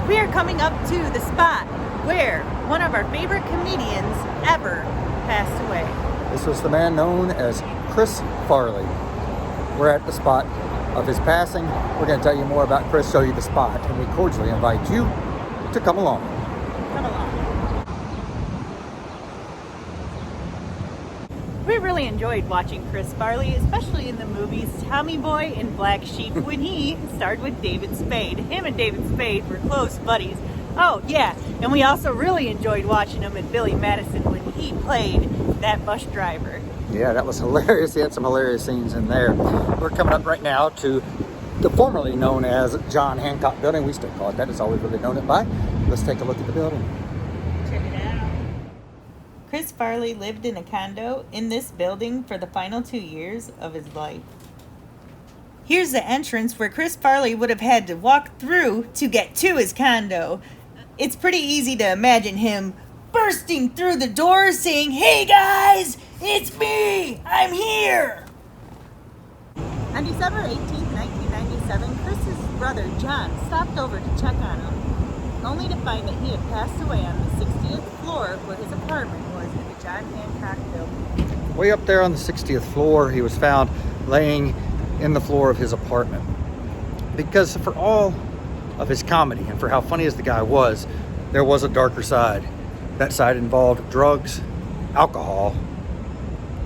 We are coming up to the spot where one of our favorite comedians ever passed away. This was the man known as Chris Farley. We're at the spot of his passing. We're going to tell you more about Chris, show you the spot, and we cordially invite you to come along. Come along. We really enjoyed watching Chris Farley, especially in the movies Tommy Boy and Black Sheep when he starred with David Spade. Him and David Spade were close buddies. Oh yeah, and we also really enjoyed watching him in Billy Madison when he played that bus driver. Yeah, that was hilarious. He had some hilarious scenes in there. We're coming up right now to the formerly known as John Hancock Building. We still call it that. It's all we've really known it by. Let's take a look at the building. Check it out. Chris Farley lived in a condo in this building for the final 2 years of his life. Here's the entrance where Chris Farley would have had to walk through to get to his condo. It's pretty easy to imagine him bursting through the door saying, "Hey guys, it's me! I'm here!" On December 18th, 1997, Chris's brother John stopped over to check on him, only to find that he had passed away on the 60th floor where his apartment was in the John Hancock Building. Way up there on the 60th floor, he was found laying in the floor of his apartment. Because for all of his comedy and for how funny as the guy was, there was a darker side. That side involved drugs, alcohol,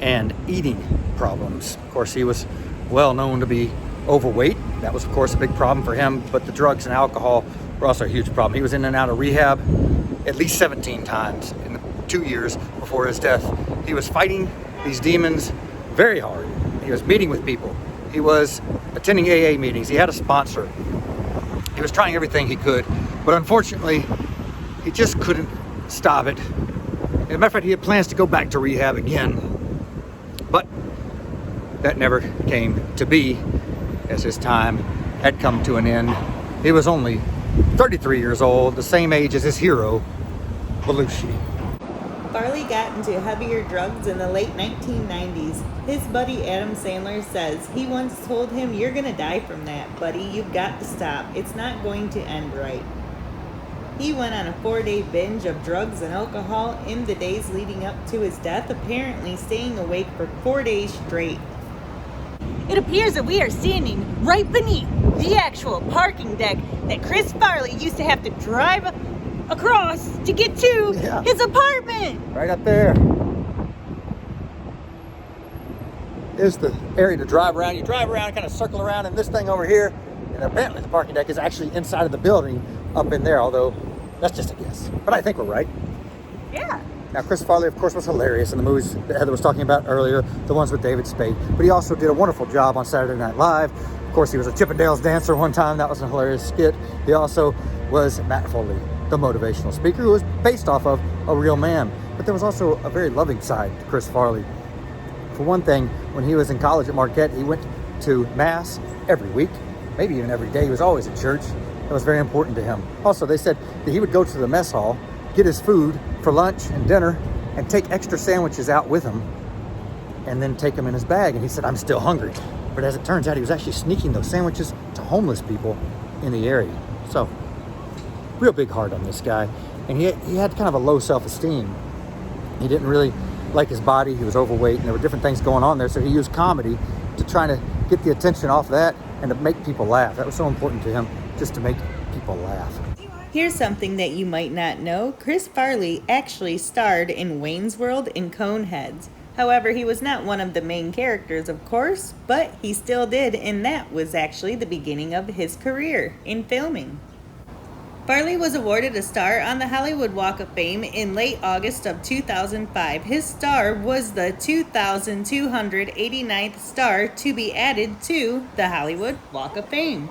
and eating problems. Of course, he was well known to be overweight. That was, of course, a big problem for him, but the drugs and alcohol were also a huge problem. He was in and out of rehab at least 17 times in the 2 years before his death. He was fighting these demons very hard. He was meeting with people. He was attending AA meetings. He had a sponsor. He was trying everything he could, but unfortunately, he just couldn't stop it. As a matter of fact, he had plans to go back to rehab again, but that never came to be, as his time had come to an end. He was only 33 years old, the same age as his hero, Belushi. Farley got into heavier drugs in the late 1990s. His buddy Adam Sandler says he once told him, "You're gonna die from that, buddy. You've got to stop. It's not going to end right." He went on a 4-day binge of drugs and alcohol in the days leading up to his death, apparently staying awake for 4 days straight. It appears that we are standing right beneath the actual parking deck that Chris Farley used to have to drive across to get to his apartment. Right up there is the area to drive around. You drive around, kind of circle around in this thing over here, and apparently the parking deck is actually inside of the building up in there, although that's just a guess. But I think we're right. Yeah. Now, Chris Farley, of course, was hilarious in the movies that Heather was talking about earlier, the ones with David Spade. But he also did a wonderful job on Saturday Night Live. Of course, he was a Chippendales dancer one time. That was a hilarious skit. He also was Matt Foley, the motivational speaker, who was based off of a real man. But there was also a very loving side to Chris Farley. For one thing, when he was in college at Marquette, he went to Mass every week, maybe even every day. He was always at church. That was very important to him. Also, they said that he would go to the mess hall, get his food for lunch and dinner, and take extra sandwiches out with him, and then take them in his bag. And he said, "I'm still hungry." But as it turns out, he was actually sneaking those sandwiches to homeless people in the area. So, real big heart on this guy. And he had kind of a low self-esteem. He didn't really like his body. He was overweight, and there were different things going on there. So he used comedy to try to get the attention off that and to make people laugh. That was so important to him, just to make people laugh. Here's something that you might not know. Chris Farley actually starred in Wayne's World in Coneheads. However, he was not one of the main characters, of course, but he still did, and that was actually the beginning of his career in filming. Farley was awarded a star on the Hollywood Walk of Fame in late August of 2005. His star was the 2,289th star to be added to the Hollywood Walk of Fame.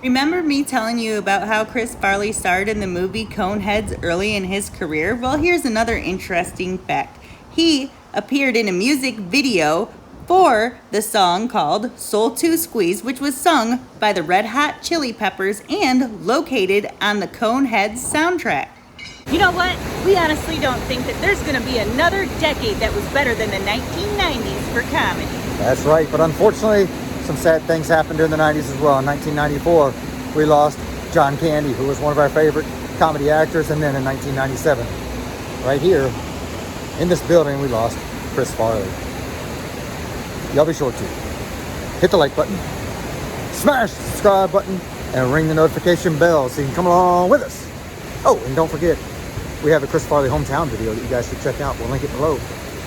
Remember me telling you about how Chris Farley starred in the movie Coneheads early in his career? Well, here's another interesting fact. He appeared in a music video for the song called Soul to Squeeze, which was sung by the Red Hot Chili Peppers and located on the Coneheads soundtrack. You know what? We honestly don't think that there's going to be another decade that was better than the 1990s for comedy. That's right, but unfortunately, some sad things happened during the 90s as well. In 1994, we lost John Candy, who was one of our favorite comedy actors. And then in 1997, right here in this building, we lost Chris Farley. Y'all be sure to hit the like button, smash the subscribe button, and ring the notification bell so you can come along with us. Oh, and don't forget, we have a Chris Farley hometown video that you guys should check out. We'll link it below.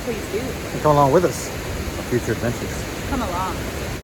Please do. And come along with us on future adventures. Come along.